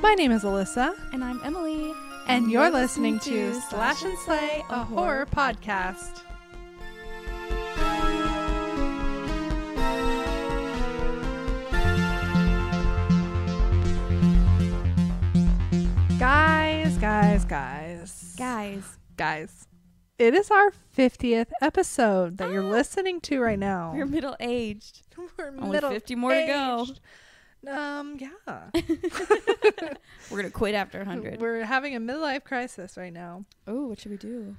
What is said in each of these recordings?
My name is Alyssa. And I'm Emily. And you're listening to Slash and Slay, a horror podcast. Guys. It is our 50th episode that you're listening to right now. We're middle-aged. We're Only 50 more to go. Yeah. We're going to quit after 100. We're having a midlife crisis right now. Oh, what should we do?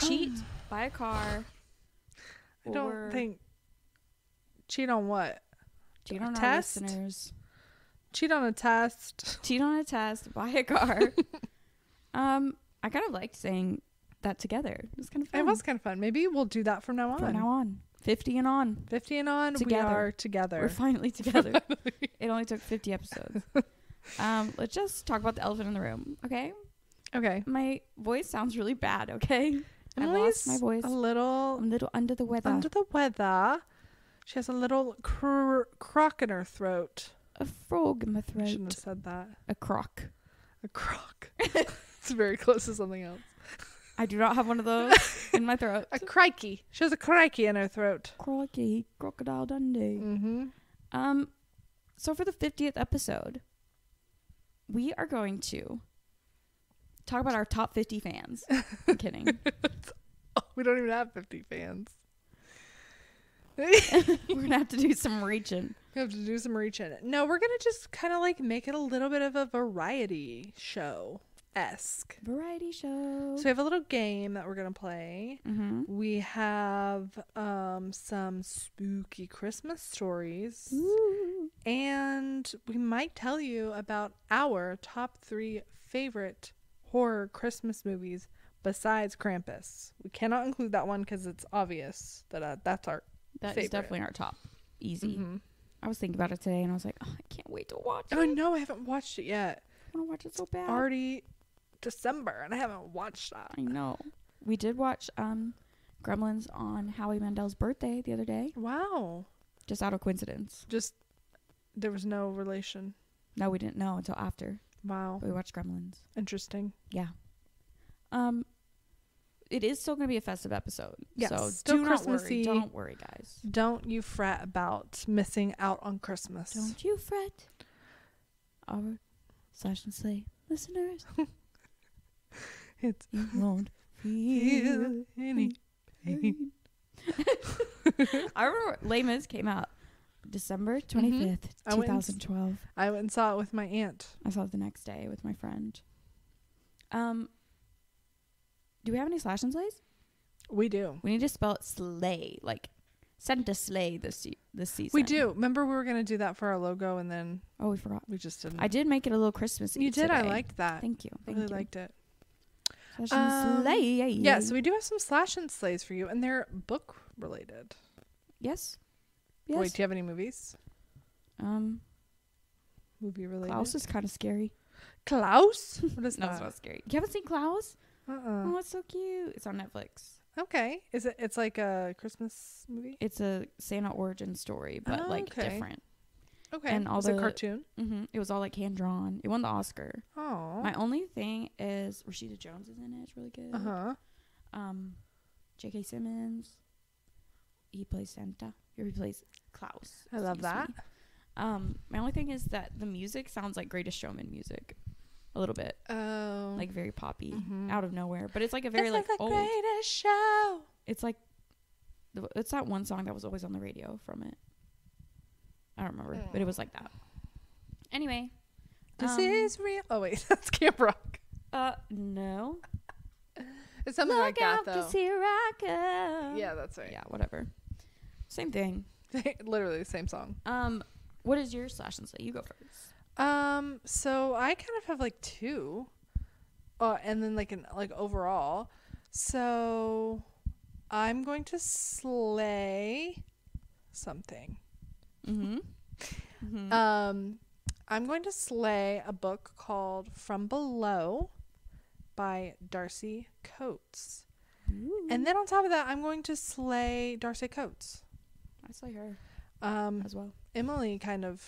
Cheat? Buy a car? I don't think... Cheat on what? Cheat on our listeners. Cheat on a test. Cheat on a test. Buy a car. I kind of liked saying that together. It was kind of fun. It was kind of fun. Maybe we'll do that from now on. From now on. 50 and on. 50 and on. Together. We are together. We're finally together. It only took 50 episodes. Let's just talk about the elephant in the room, okay? Okay. My voice sounds really bad, okay? Emily's I lost my voice. I'm a little under the weather. Under the weather. She has a little crock in her throat. A frog in my throat. I shouldn't have said that. A crock. A crock. It's very close to something else. I do not have one of those in my throat. A crikey. She has a crikey in her throat. Crikey. Crocodile Dundee. Mm-hmm. So for the 50th episode, we are going to talk about our top 50 fans. I'm kidding. We don't even have 50 fans. We're going to have to do some reaching. We have to do some reaching. No, we're going to just kind of like make it a little bit of a variety show-esque. Variety show. So we have a little game that we're going to play. Mm-hmm. We have some spooky Christmas stories. Ooh. And we might tell you about our top 3 favorite horror Christmas movies besides Krampus. We cannot include that one because it's obvious that that's our That favorite. is definitely our top. Easy. Mm-hmm. I was thinking about it today and I was like, oh, I can't wait to watch it. Oh, no, I haven't watched it yet. I want to watch it so bad. Already December and I haven't watched that. I know. We did watch Gremlins on Howie Mandel's birthday the other day. Wow. Just out of coincidence. Just, there was no relation. No, we didn't know until after. Wow. We watched Gremlins. Interesting. Yeah. It is still going to be a festive episode. Yes, so still do not Christmassy. worry. Don't worry, guys. Don't you fret about missing out on Christmas. Don't you fret. Our Slash&Slay listeners. It's you won't feel any pain. I remember Les Mis came out December 25th, 2012. I went and saw it with my aunt. I saw it the next day with my friend. Do we have any Slash and Slays? We do. We need to spell it slay, like send to slay this season. We do. Remember we were going to do that for our logo and then... Oh, we forgot. We just didn't. I did make it a little Christmassy. You did. Today. I liked that. Thank you. I really liked it. Slash and Slay. Yeah, so we do have some Slash and Slays for you, and they're book related. Yes. Wait, do you have any movies? Movie related. Klaus is kind of scary. Klaus? What is No, that? it's not scary. You haven't seen Klaus? Uh-uh. Oh, it's so cute. It's on Netflix. Okay. It's like a Christmas movie? It's a Santa origin story, but different. Okay. And all it's a cartoon? Mm-hmm. It was all like hand drawn. It won the Oscar. Oh. My only thing is Rashida Jones is in it. It's really good. Uh-huh. J.K. Simmons. He plays Santa. He plays Klaus. I love that. My only thing is that the music sounds like Greatest Showman music. A little bit. Oh. Like very poppy. Mm-hmm. Out of nowhere. But it's like a very like old. Greatest Show. It's like it's that one song that was always on the radio from it. I don't remember, but it was like that. Anyway, this is real. Oh wait, that's Camp Rock. No. It's something like that though. Look out, 'cause here I come. Yeah, that's right. Yeah, whatever. Same thing. Literally the same song. What is your Slash and Slay? You go first. So I kind of have like 2, and then like overall. So I'm going to slay something. Mm-hmm. Mm-hmm. I'm going to slay a book called From Below by Darcy Coates. Ooh. And then on top of that, I'm going to slay Darcy Coates. I slay her as well. Emilie kind of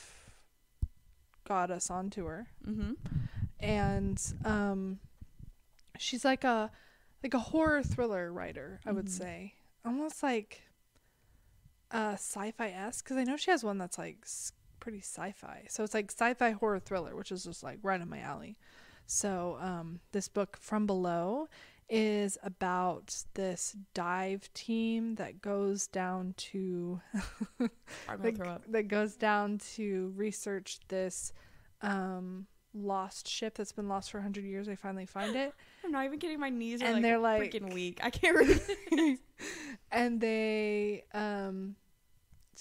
got us onto her. Mm-hmm. And she's like a horror thriller writer, I would say. Almost like sci-fi-esque, because I know she has one that's like pretty sci-fi. So it's like sci-fi horror thriller, which is just like right in my alley. So this book, From Below, is about this dive team that goes down to that goes down to research this lost ship that's been lost for 100 years. They finally find it. I'm not even kidding. My knees are And like they're like freaking weak. I can't read. And they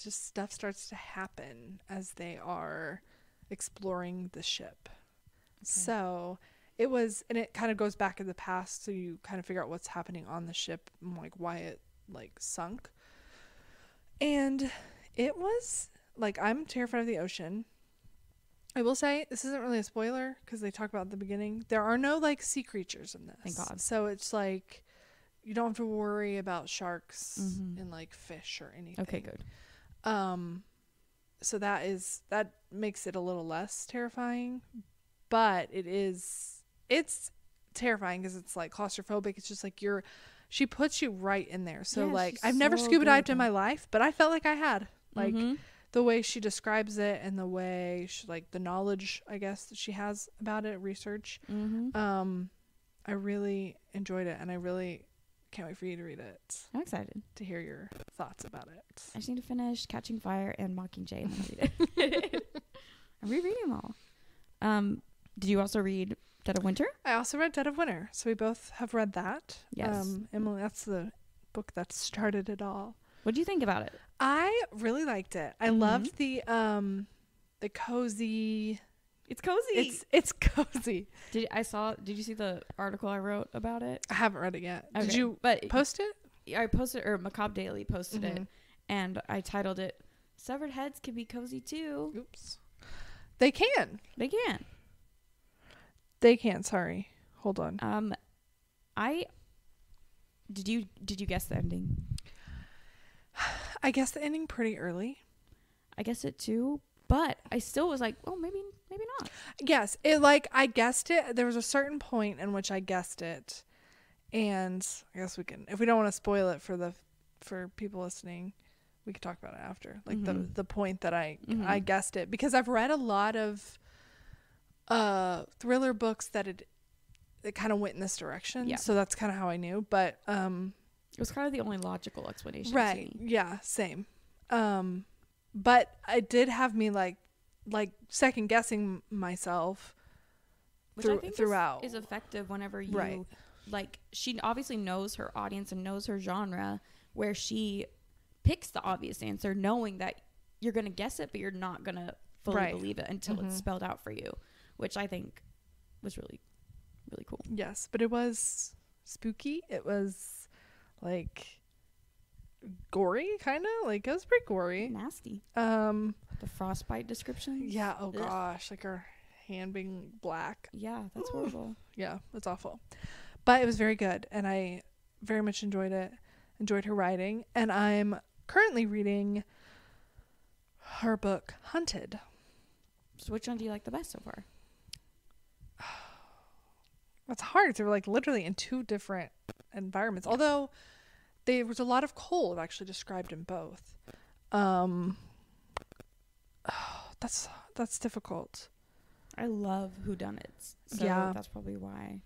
just stuff starts to happen as they are exploring the ship. Okay. So it was, and it kind of goes back in the past, so you kind of figure out what's happening on the ship and like why it like sunk. And it was like, I'm terrified of the ocean. I will say this isn't really a spoiler because they talk about at the beginning. There are no like sea creatures in this. Thank God. So it's like you don't have to worry about sharks and like fish or anything. Okay, good. So that makes it a little less terrifying, but it's terrifying because it's like claustrophobic. It's just like she puts you right in there. So like I've never scuba dived in my life, but I felt like I had like the way she describes it and the way she, like the knowledge, I guess, that she has about it, research. I really enjoyed it, and I really can't wait for you to read it. I'm excited to hear your thoughts about it. I just need to finish Catching Fire and Mockingjay and then read it. I'm rereading them all. Did you also read Dead of Winter? I also read Dead of Winter, so we both have read that. Yes. Emilie, that's the book that started it all. What do you think about it? I really liked it. I loved the cozy. It's cozy. It's cozy. Did you see the article I wrote about it? I haven't read it yet. Okay. Did you post it? I posted, or Macabre Daily posted it, and I titled it "Severed Heads Can Be Cozy Too." Oops. They can. They can. Sorry. Hold on. Did you guess the ending? I guessed the ending pretty early. I guessed it too, but I still was like, oh, maybe not. Yes, I guessed it. There was a certain point in which I guessed it, and I guess we can, if we don't want to spoil it for people listening, we can talk about it after. Like the point that I guessed it, because I've read a lot of thriller books that it kind of went in this direction. Yeah. So that's kind of how I knew, but it was kind of the only logical explanation. Right. To me. Yeah, same. But it did have me like second guessing myself throughout. Is effective whenever you like, she obviously knows her audience and knows her genre, where she picks the obvious answer knowing that you're going to guess it, but you're not going to fully believe it until it's spelled out for you, which I think was really, really cool. Yes, but it was spooky. It was like gory, kind of like, it was pretty gory, nasty. The frostbite descriptions. Yeah. Oh gosh, like her hand being black. Yeah, that's horrible. Yeah, that's awful. But it was very good, and I very much enjoyed it. Enjoyed her writing, and I'm currently reading her book Hunted. So which one do you like the best so far? It's hard. They're like literally in two different environments. Although there was a lot of cold actually described in both. That's difficult. I love whodunits. So yeah, that's probably why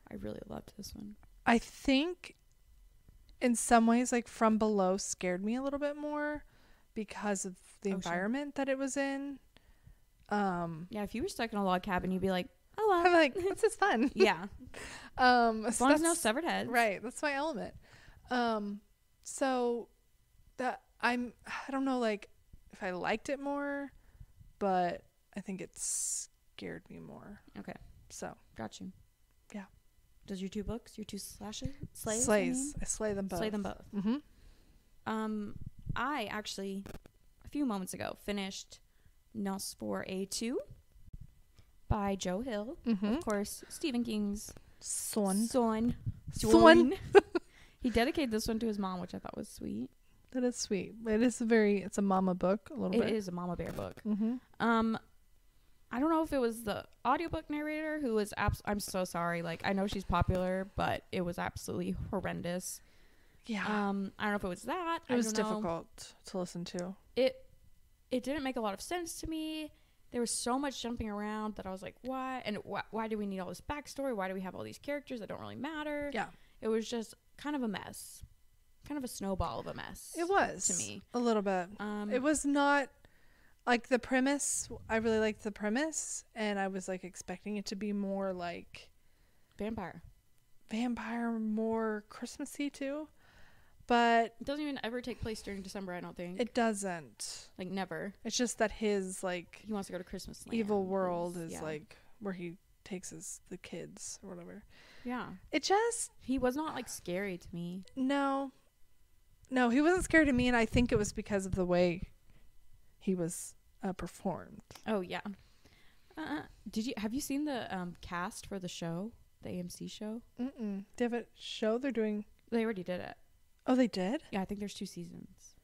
I really loved this one. I think in some ways, like From Below scared me a little bit more because of the environment that it was in. Yeah, if you were stuck in a log cabin, you'd be like, oh well. I'm like, this is fun. Yeah. As long as no severed heads. Right. That's my element. So that I don't know, like, if I liked it more, but I think it scared me more. Okay. So. Got you. Yeah. Does your two books, your two slays? I slay them both. Slay them both. I actually, a few moments ago, finished Nos for A2 by Joe Hill. Of course, Stephen King's son. He dedicated this one to his mom, which I thought was sweet. That is sweet. It's a mama book a little bit. It is a mama bear book. Mm-hmm. I don't know if it was the audiobook narrator who was I'm so sorry. Like, I know she's popular, but it was absolutely horrendous. Yeah. I don't know if it was that. It was difficult to listen to. It didn't make a lot of sense to me. There was so much jumping around that I was like, why? And why do we need all this backstory? Why do we have all these characters that don't really matter? Yeah. It was just kind of a mess. Kind of a snowball of a mess. It was. To me. A little bit. It was not... Like, the premise, I really liked the premise, and I was, like, expecting it to be more, like... Vampire, more Christmassy, too. But... It doesn't even ever take place during December, I don't think. It doesn't. Like, never. It's just that his, like... He wants to go to Christmas land. Evil world is, like, where he takes the kids or whatever. Yeah. It just... He was not, like, scary to me. No, he wasn't scary to me, and I think it was because of the way he was... performed. Oh yeah. Have you seen the cast for the show, the AMC show? Mm-mm. They have a show they're doing. They already did it. Oh, they did? Yeah, I think there's 2 seasons.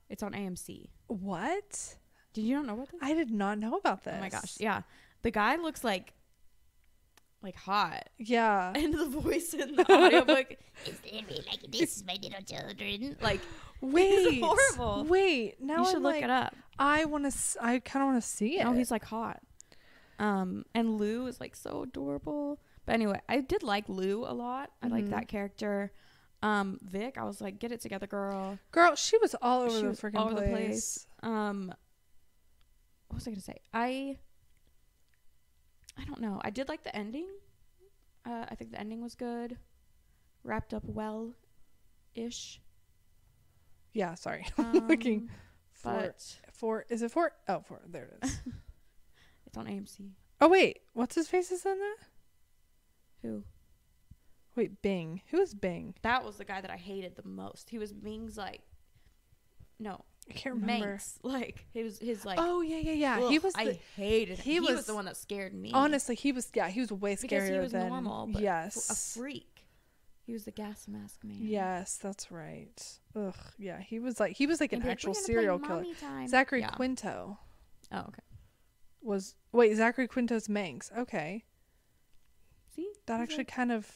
It's on AMC. What? Did you not know about this? I did not know about this. Oh my gosh. Yeah, the guy looks like hot. Yeah. And the voice in the audiobook is like, this is my little children. Like, wait, it's horrible. Wait, now you should look it up. I kind of want to see it. Oh, he's like hot. And Lou is like so adorable. But anyway, I did like Lou a lot. I like that character. Vic, I was like, get it together, girl. Girl, she was all over the freaking place. What was I gonna say? I don't know. I did like the ending. I think the ending was good. Wrapped up well-ish. Yeah, sorry. I'm looking for... Is it 4? Oh, 4. There it is. It's on AMC. Oh, wait. What's his face is in that? Who? Wait, Bing. Who is Bing? That was the guy that I hated the most. He was Ming's like... No. I can't remember. Manx. Like, his like... Oh, yeah. Ugh, He was I hated him. He was was the one that scared me. Honestly, he was way scarier because he was than... normal, but yes. a freak. He was the gas mask man. Yes, that's right. Ugh, yeah. He was like an actual serial killer. Time. Zachary Quinto. Oh, okay. Zachary Quinto's Manx. Okay. See? That actually kind of,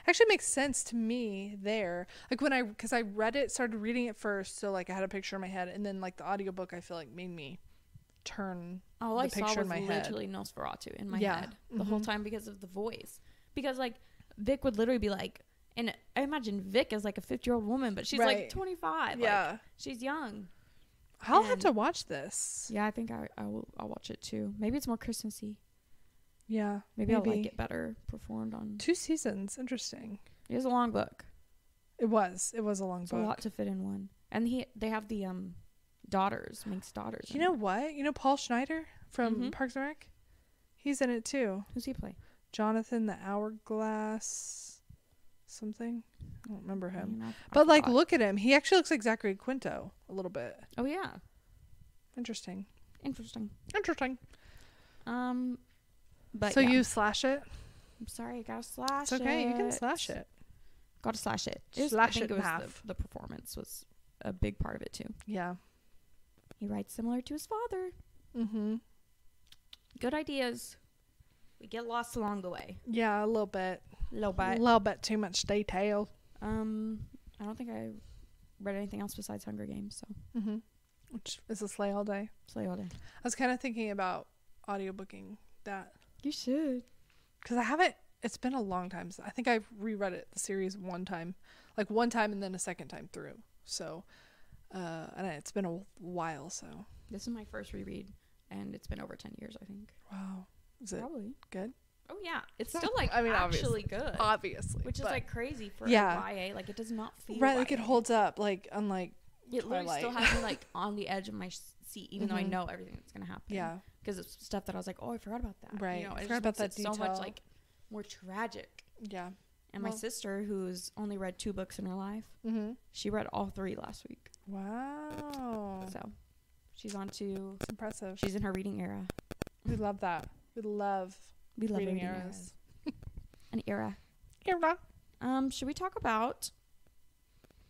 actually makes sense to me there. Like because I started reading it first, so like I had a picture in my head, and then like the audiobook I feel like made me turn the picture in my head. All I saw was literally Nosferatu in my head the whole time because of the voice. Because like Vic would literally be like, and I imagine Vic is like a 50-year-old woman, but she's like 25. Yeah. Like, she's young. I'll have to watch this. Yeah, I think I'll watch it too. Maybe it's more Christmassy. Yeah. Maybe I'll like it better performed on 2 seasons. Interesting. It was a long book. It was a long book. A lot to fit in one. And they have the daughters, Mink's daughters. You know what? You know Paul Schneider from Parks and Rec? He's in it too. Who's he play? Jonathan the Hourglass something. I don't remember him. But like look at him. He actually looks like Zachary Quinto a little bit. Oh yeah. Interesting. But so you slash it? I'm sorry, I gotta slash it. It's okay, you can slash it. Gotta slash it. Slash it in half. The performance was a big part of it too. Yeah. He writes similar to his father. Mm-hmm. Good ideas. We get lost along the way. Yeah, a little bit. A little bit too much detail. I don't think I read anything else besides Hunger Games. So. Which is a Slay all day. Slay all day. I was kind of thinking about audiobooking that. You should. Because I haven't. It's been a long time. I think I've reread the series one time and then a second time through. So, and it's been a while. So this is my first reread, and it's been over 10 years, I think. Wow. Is it probably good? Oh yeah, it's still like actually good. Obviously, which is like crazy for YA. Like it does not feel right. YA. Like it holds up. Like unlike it literally still has me like on the edge of my seat, even though I know everything that's gonna happen. Yeah, because it's stuff that I was like, oh, I forgot about that. Right, you know, I forgot about that detail. So much like more tragic. Yeah. And my sister, who's only read 2 books in her life, she read all 3 last week. Wow. So she's on to. It's impressive. She's in her reading era. We love that. We love reading eras. An era. Era. Should we talk about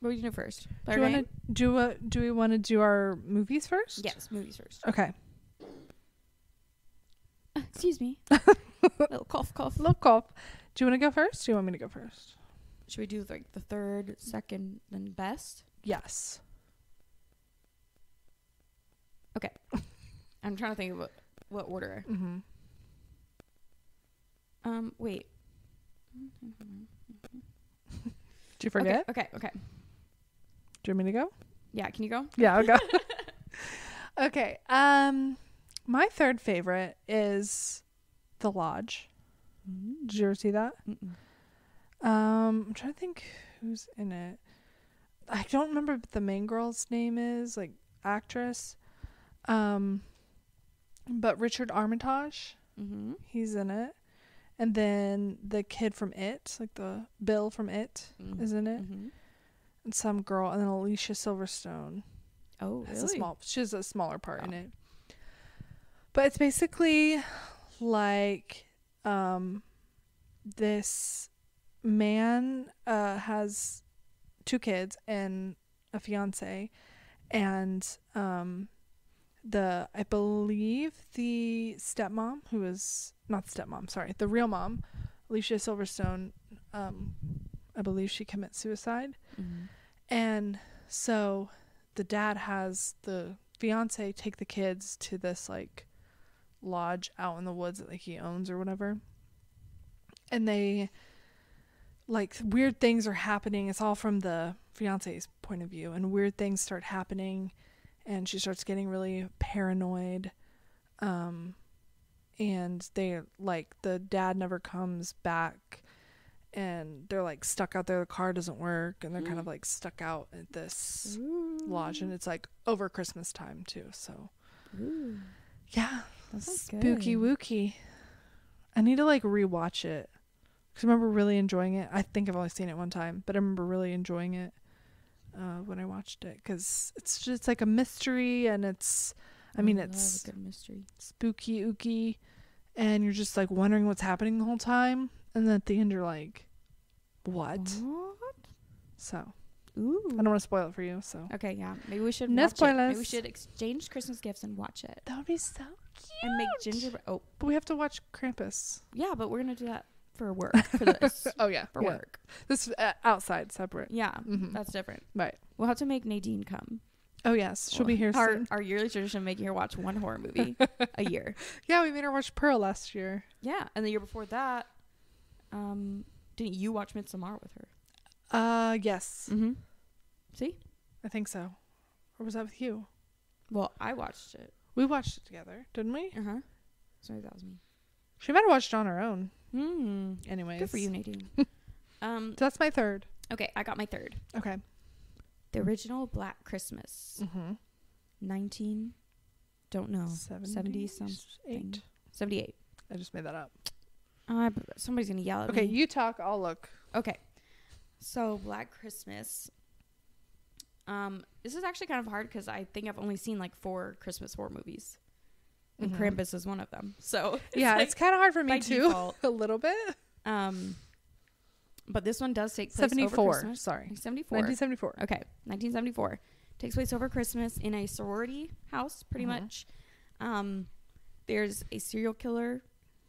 What do you do first? Do we want to do our movies first? Yes, movies first. Okay. Excuse me. Little cough. Little cough. Do you want to go first? Do you want me to go first? Should we do like the third, second, then best? Yes. Okay. I'm trying to think of what order. Mm-hmm. Wait. Did you forget? Okay. Do you want me to go? Yeah, can you go? Yeah, I'll go. Okay. My third favorite is The Lodge. Mm-hmm. Did you ever see that? Mm-mm. I'm trying to think who's in it. I don't remember what the main girl's name is, like actress. But Richard Armitage, Mm-hmm. he's in it. And then the kid from It, like the Bill from It, is in it. Mm-hmm. And some girl, and then Alicia Silverstone. Oh, Has really? she has a smaller part in it. But it's basically like this man has 2 kids and a fiance, and I believe the stepmom, who is not the stepmom, sorry, the real mom, Alicia Silverstone, I believe she commits suicide. Mm-hmm. And so the dad has the fiance take the kids to this like lodge out in the woods that like he owns or whatever. And they like weird things are happening. It's all from the fiance's point of view, and weird things start happening, and she starts getting really paranoid. And they like the dad never comes back, and they're like stuck out there. The car doesn't work, and they're kind of like stuck out at this lodge, and it's like over Christmas time too. So yeah, That's spooky good. wooky. I need to like rewatch it because I remember really enjoying it. I think I've only seen it one time, but I remember really enjoying it when I watched it, because it's like a mystery, and it's I love it's a good mystery. spooky ooky, and you're just like wondering what's happening the whole time, and then at the end you're like, what? So Ooh. I don't want to spoil it for you, so Okay, yeah. Maybe we should No watch it. spoilers. Maybe we should exchange Christmas gifts and watch it. that would be so cute. And make gingerbread. Oh, But we have to watch Krampus. yeah, but we're going to do that for work. For this. Oh yeah, For work. This is outside, separate. Yeah, Mhm. that's different. Right. We'll have to make Nadine come. Oh yes, she'll be here our, soon. Our yearly tradition of making her watch one horror movie a year. Yeah, we made her watch Pearl last year. Yeah, and the year before that, didn't you watch Midsommar with her? Yes. Mm-hmm. See? I think so. Or was that with you? Well, I watched it. We watched it together, didn't we? Uh-huh. Sorry, that was me. She might have watched it on her own. Anyways. Good for you, Nadine. So that's my third. Okay, I got my third. Okay. The original Black Christmas. 19, don't know. 70 something. 78. I just made that up. Somebody's going to yell at me. Okay, you talk, I'll look. Okay. So, Black Christmas. This is actually kind of hard because I think I've only seen like 4 Christmas horror movies. And Krampus is one of them. So, it's kind of hard for me too. Default. A little bit. But this one does take place 74. over Christmas. Sorry. 74. 1974. Okay, 1974. Takes place over Christmas in a sorority house, pretty much. There's a serial killer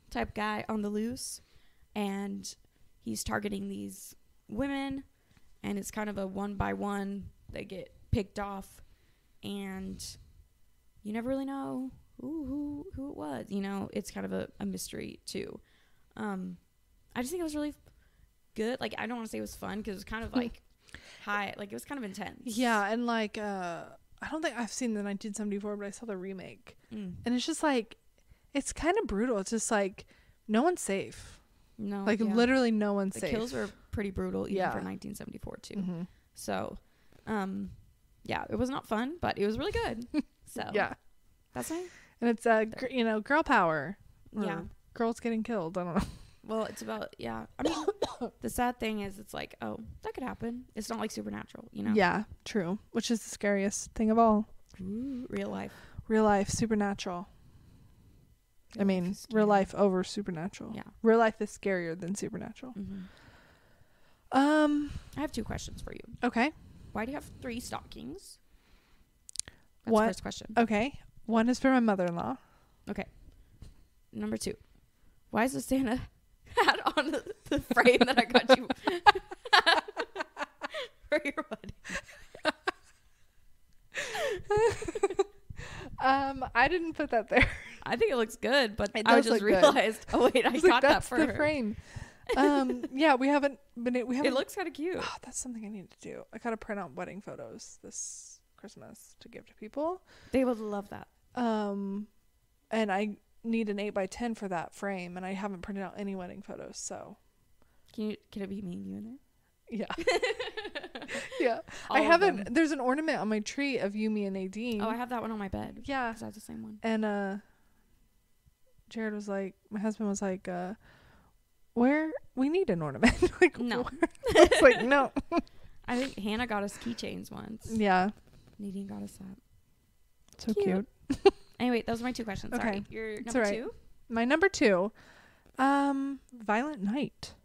type guy on the loose, and he's targeting these women, and it's kind of a one by one. They get picked off, and you never really know who it was. You know, it's kind of a mystery too. I just think it was really good. Like, I don't want to say it was fun because it was kind of like high, like it was kind of intense. Yeah, and like I don't think I've seen the 1974, but I saw the remake, and it's just like it's kind of brutal. It's just like no one's safe. No, like literally no one's safe. The kills were pretty brutal even for 1974 too. So, yeah, it was not fun, but it was really good. So yeah, that's fine. And it's girl power. Yeah, girls getting killed. I don't know. Well, it's about I mean, the sad thing is, it's like, oh, that could happen. It's not like Supernatural, you know? Yeah, true. Which is the scariest thing of all. Ooh, real life. Real life, supernatural. Real life over supernatural. Yeah. Real life is scarier than supernatural. I have 2 questions for you. Okay. Why do you have 3 stockings? That's what? the first question. Okay. One is for my mother-in-law. Okay. Number 2. Why is the Santa hat on the frame that I got you for your wedding? I didn't put that there. I think it looks good, but It I does just look good. realized. Oh wait, I got that for the her. frame. Yeah, we haven't. It looks kind of cute. Oh, that's something I need to do. I gotta print out wedding photos this Christmas to give to people. They would love that. And I need an 8x10 for that frame, and I haven't printed out any wedding photos. So, Can it be me and you in there? yeah, yeah. All I of haven't. them. There's an ornament on my tree of you, me, and Nadine. Oh, I have that one on my bed. Yeah, because I have the same one. and Jared was like, my husband was like, where we need an ornament. Like, No. I was like, no. I think Hannah got us keychains once. Yeah, Nadine got us that. so cute. Anyway, those are my 2 questions. Okay. Sorry. Your It's number all right. 2? My number 2, Violent Night.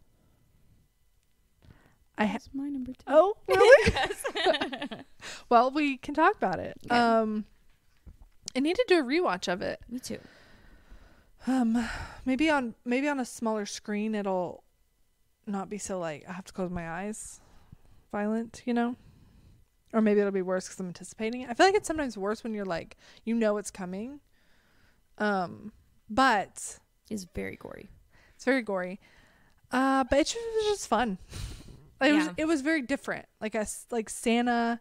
That's my number 2. Oh, really? Well, we can talk about it. Okay. I need to do a rewatch of it. Me too. Maybe on a smaller screen it'll not be so like I have to close my eyes violent, you know? Or maybe it'll be worse because I'm anticipating it. I feel like it's sometimes worse when you're like, you know it's coming. But It's very gory. it's very gory. But it was just fun. It was very different. Like Santa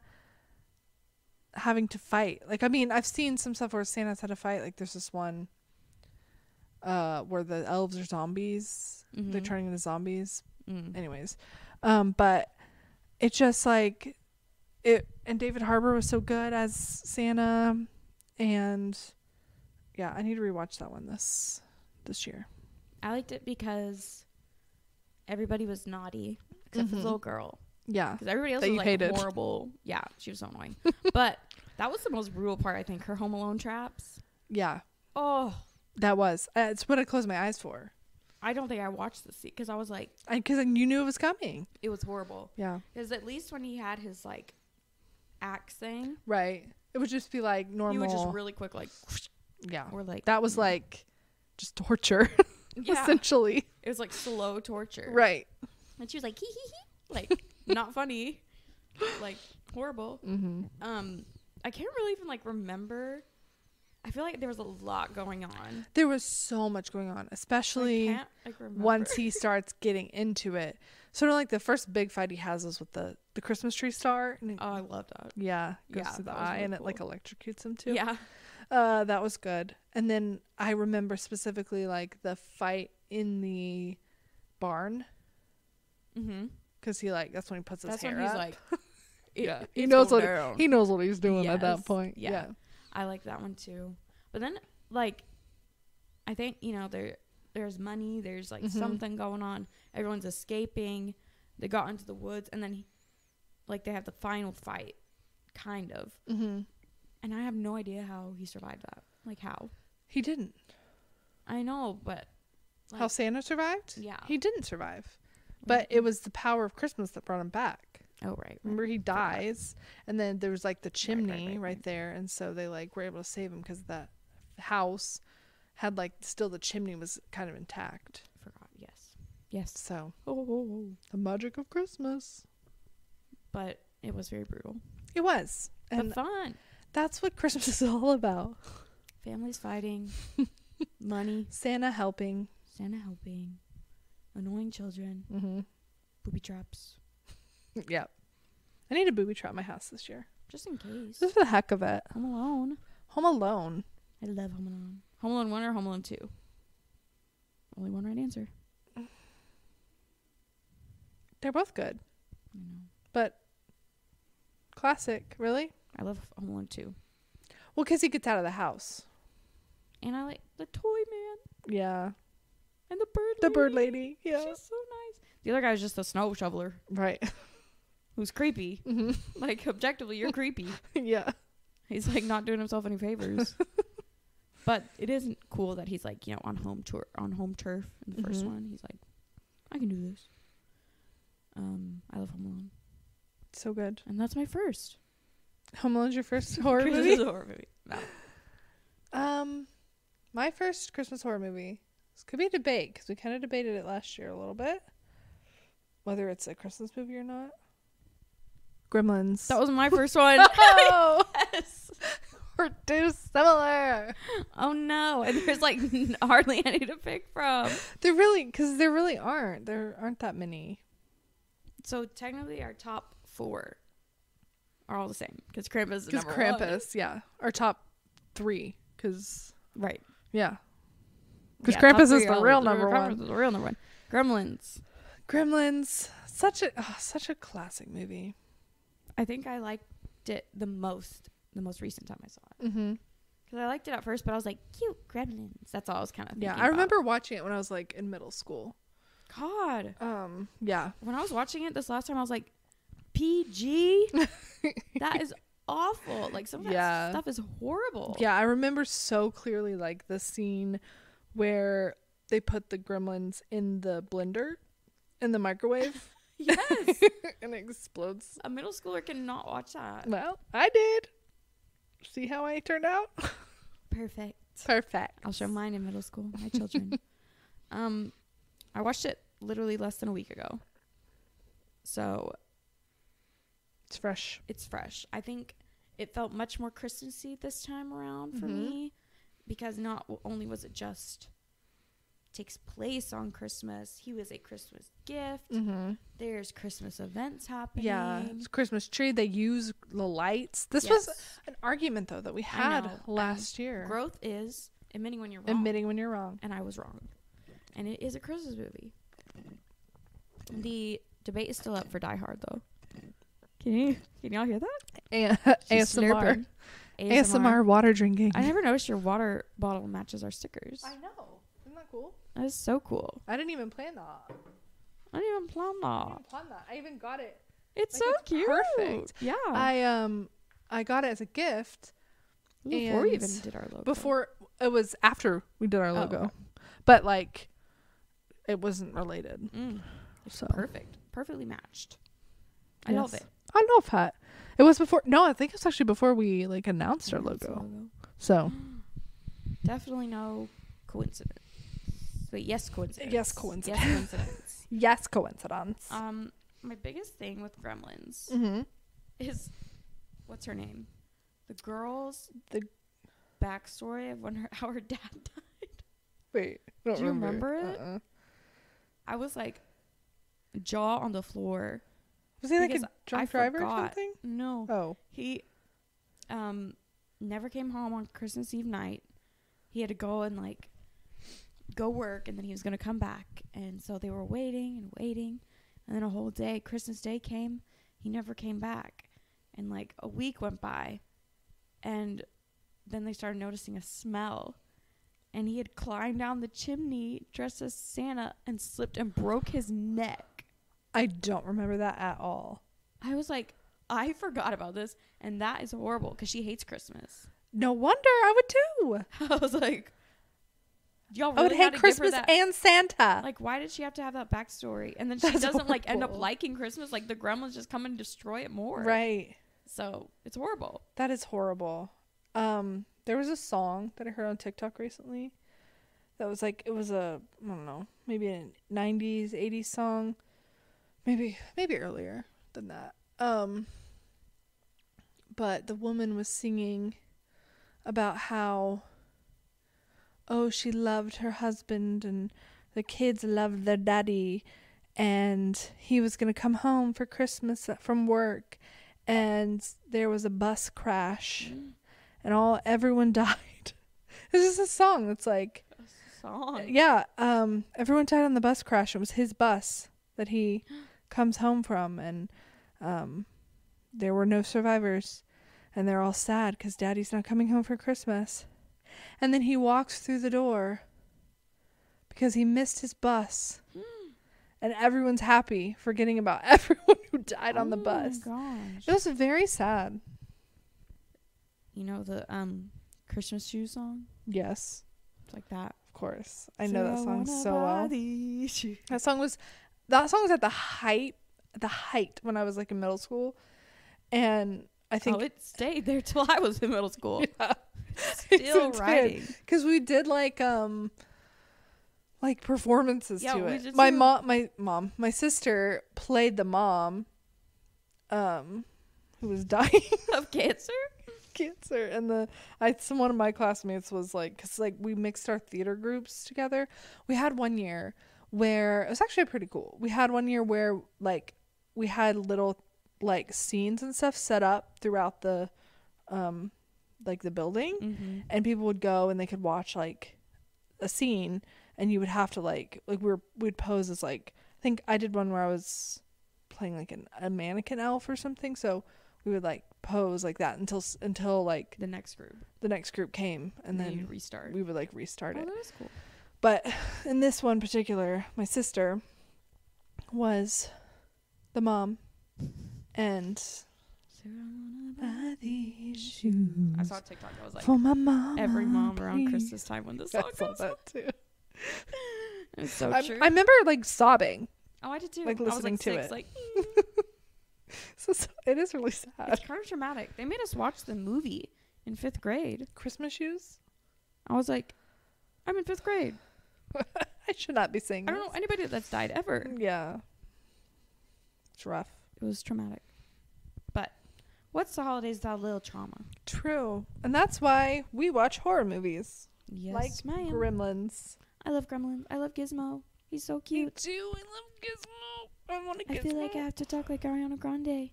having to fight. Like, I mean, I've seen some stuff where Santa's had to fight. Like there's this one where the elves are zombies. Mm-hmm. They're turning into zombies. Mm. Anyways. But it's just like it, and David Harbour was so good as Santa, and yeah, I need to rewatch that one this year. I liked it because everybody was naughty except for the little girl. Yeah. Because everybody else That was you like hated. horrible. Yeah, she was so annoying. But that was the most brutal part, I think. Her Home Alone traps. Yeah. Oh, That was. It's what I closed my eyes for. I don't think I watched the scene because I was like, Because you knew it was coming. it was horrible. Yeah. Because at least when he had his like axe thing, Right. It would just be like normal. he would just really quick like, Yeah. or like That was like just torture. yeah, Essentially. it was like slow torture. Right. And she was like, hee hee hee, like not funny, like horrible. Mm-hmm. I can't really even like remember. I feel like there was a lot going on. There was so much going on, especially I can't like remember. once he starts getting into it. Sort of like the first big fight he has is with the Christmas tree star. And Oh, I love that. yeah, goes Yeah, to the that was eye really and it cool. like electrocutes him too. Yeah. That was good. And then I remember specifically like the fight in the barn Mm-hmm. because he like that's when he puts his That's hair when he's up. like, Yeah, he it's knows going what down. he knows what he's doing at that Yes. point. Yeah. Yeah. I like that one too. But then like, I think, you know, there's money, there's like something going on. Everyone's escaping. They got into the woods and then they have the final fight, kind of. Mm-hmm. And I have no idea how he survived that. Like how? He didn't. I know, but like, How Santa survived? Yeah. He didn't survive. But it was the power of Christmas that brought him back. Oh, right. Remember, he dies, and then there was like the chimney right right. there, and so they like were able to save him because that house had like still the chimney was kind of intact. Forgot. Yes. Yes. So the magic of Christmas. But it was very brutal. It was, and But fun. that's what Christmas is all about. Families fighting. Money. Santa helping. Santa helping. Annoying children. Mm-hmm. Booby traps. Yeah, I need a booby trap in my house this year. Just in case. Just for the heck of it. Home Alone. Home Alone. I love Home Alone. Home Alone 1 or Home Alone 2? Only one right answer. They're both good, I know. but classic, really? I love Home Alone 2. Well, because he gets out of the house. And I like the toy man Yeah. and the bird lady. The bird lady. Yeah. She's so nice. The other guy was just a snow shoveler Right. who's creepy. Mm-hmm. Like, objectively, you're creepy. Yeah. He's, like, not doing himself any favors. But it isn't cool that he's, like, you know, on home turf in the first one. He's like, I can do this. I love Home Alone. So good. And that's my first. Home Alone's your first horror movie? Christmas horror movie. No. My first Christmas horror movie. This could be a debate because we kind of debated it last year a little bit. Whether it's a Christmas movie or not. Gremlins. That was my first one. Oh! Yes. We're too similar. Oh no. And there's like hardly any to pick from. There really aren't. There aren't that many. So technically our top 4 are all the same because Krampus is number Krampus, yeah. Our top 3 because right. Yeah. Because Krampus is the real number one. Krampus is the real number one. Gremlins. Such a classic movie. I think I liked it the most recent time I saw it. Mm-hmm. Because I liked it at first, but I was like, cute Gremlins. That's all I was kind of thinking I remember watching it when I was like in middle school. God. Yeah. When I was watching it this last time, I was like, PG? That is awful. Like some of that stuff is horrible. Yeah, I remember so clearly like the scene where they put the gremlins in the blender in the microwave. Yes. And it explodes. A middle schooler cannot watch that. Well, I did. See how I turned out? Perfect. I'll show mine in middle school, my children. I watched it literally less than a week ago. So it's fresh. I think it felt much more Christmassy this time around for me because not only was it just takes place on Christmas, he was a Christmas gift. There's Christmas events happening. Yeah, it's Christmas tree. They use the lights. This was an argument though that we had last year. Growth is admitting when you're wrong. And I was wrong. And it is a Christmas movie. The debate is still up for Die Hard though. Can y'all hear that? ASMR water drinking. I never noticed your water bottle matches our stickers. I know. Isn't that cool? That is so cool. I didn't even plan that. I even got it. It's so cute. Perfect. Yeah. I got it as a gift. Before we even did our logo. It was after we did our logo. Okay. But like it wasn't related. It's perfect. Perfectly matched. I love it. I love that. It was before. No, I think it was actually before we like announced our logo. So definitely no coincidence. Wait, yes, coincidence. Yes, coincidence. My biggest thing with Gremlins is what's her name? The girl's backstory of how her dad died. Wait, do you remember it? I was like jaw on the floor. Was he like a drunk driver or something? No. Oh. He never came home on Christmas Eve night. He had to go and like go work, and then he was going to come back. And so they were waiting. And then a whole day, Christmas Day came. He never came back. And like a week went by. And then they started noticing a smell. And he had climbed down the chimney dressed as Santa and slipped and broke his neck. I don't remember that at all. I was like, I forgot about this. And that is horrible because she hates Christmas. No wonder. I would too. I was like, y'all really I would hate Christmas and Santa. Like, why did she have to have that backstory? And then she doesn't horrible. Like end up liking Christmas. Like the gremlins just come and destroy it more. Right. So it's horrible. That is horrible. There was a song that I heard on TikTok recently that was like, it was I don't know, maybe a 90s, 80s song. Maybe earlier than that. But the woman was singing about how, she loved her husband and the kids loved their daddy, and he was going to come home for Christmas from work, and there was a bus crash and everyone died. This is a song that's like a song. Yeah, everyone died on the bus crash. It was his bus that he comes home from, and there were no survivors, and they're all sad because daddy's not coming home for Christmas. And then he walks through the door because he missed his bus, and everyone's happy, forgetting about everyone who died on the bus. Oh my gosh. It was very sad. You know the Christmas shoe song? Yes, it's like that. Of course, I know that song so well. That song was at the height the height when I was like in middle school, and I think it stayed there till I was in middle school. Yeah. Still riding. Because we did like performances to it. My sister played the mom, who was dying of cancer. And one of my classmates was like, because like we mixed our theater groups together. We had one year where it was actually pretty cool. We had one year where like we had little like scenes and stuff set up throughout the like the building, and people would go and they could watch like a scene, and you would have to like we'd pose as like, I think I did one where I was playing like a mannequin elf or something, so we would like pose like that until like the next group came, and then you'd restart. We would like restart it. That was cool. But in this one particular, my sister was the mom, and buy these shoes. I saw a TikTok that was like, for my mom, every mom around please. Christmas time when this song comes on. That too. It's so true. I remember like sobbing. Oh, I did too. Like listening I was, like, to 6, it. like, So it is really sad. it's kind of traumatic. They made us watch the movie in 5th grade. Christmas shoes? I was like, I'm in 5th grade. I should not be saying I don't know anybody that's died ever. Yeah. It's rough. It was traumatic. But what's the holidays without a little trauma? True. And that's why we watch horror movies. Yes, like ma'am. Gremlins. I love Gremlins. I love Gizmo. He's so cute. Me too. I love Gizmo. I want a Gizmo. I feel like I have to talk like Ariana Grande.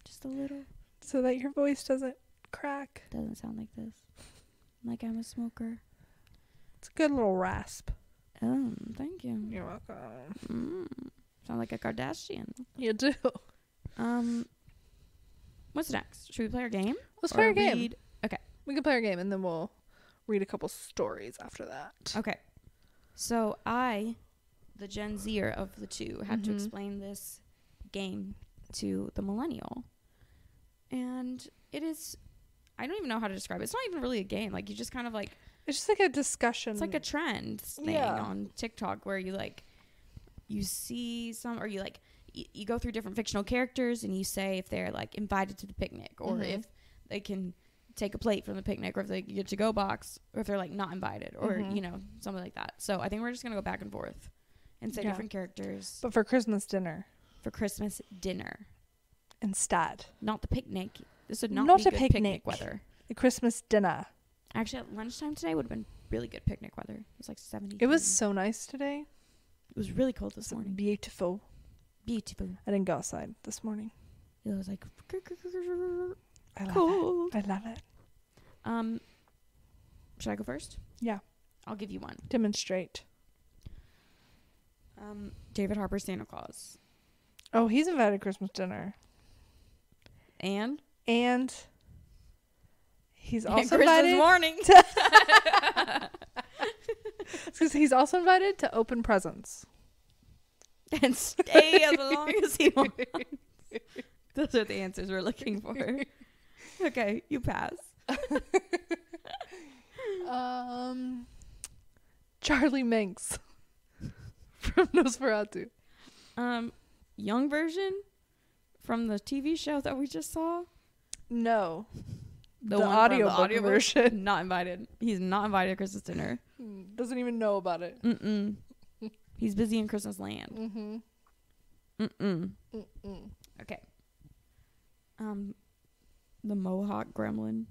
Just a little. So that your voice doesn't crack. Doesn't sound like this. Like I'm a smoker. It's a good little rasp. Thank you. You're welcome. Sound like a Kardashian. You do. What's next? Should we play our game? Let's play our game. Okay. We can play our game and then we'll read a couple stories after that. Okay. So I, the Gen Zer of the two, had to explain this game to the millennial. And it is, I don't even know how to describe it. It's not even really a game. Like, you just kind of like, it's just like a discussion. it's like a trend thing on TikTok where you like, you see some, or you like, you go through different fictional characters and you say if they're like invited to the picnic, or if they can take a plate from the picnic, or if they get a to-go box, or if they're like not invited, or you know, something like that. So I think we're just gonna go back and forth and say different characters. But for Christmas dinner. For Christmas dinner. Instead. Not the picnic. This would not be good picnic weather. The Christmas dinner. Actually, at lunchtime today would have been really good picnic weather. It was like 70. It was so nice today. It was really cold this morning. Beautiful. Beautiful. I didn't go outside this morning. It was like I love cold. it. I love it. Should I go first? Yeah. I'll give you one. Demonstrate. David Harbour Santa Claus. Oh, he's invited to Christmas dinner. And he's also Christmas invited morning. Because he's also invited to open presents. And stay as long as he wants. Those are the answers we're looking for. Okay, you pass. Charlie Minx from Nosferatu. Young version from the TV show that we just saw. No, the audiobook version. Not invited. He's not invited to Christmas dinner. Doesn't even know about it. He's busy in Christmas land. Okay. The Mohawk Gremlin.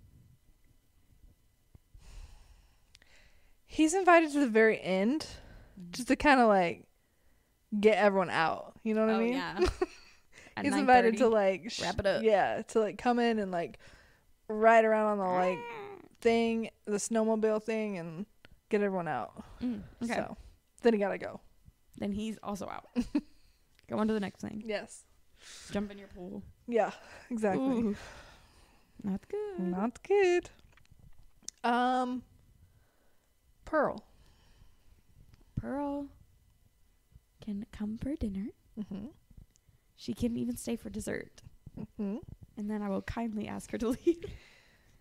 He's invited to the very end, just to kind of like get everyone out. You know what I mean? Yeah. He's invited to like wrap it up. Yeah, to like come in and like ride around on the like thing, the snowmobile thing, and get everyone out. Okay. So then he gotta go. Then he's also out. Go on to the next thing. Yes. Jump in your pool. Yeah, exactly. Ooh. Not good. Not good. Pearl. Pearl can come for dinner. She can even stay for dessert. And then I will kindly ask her to leave.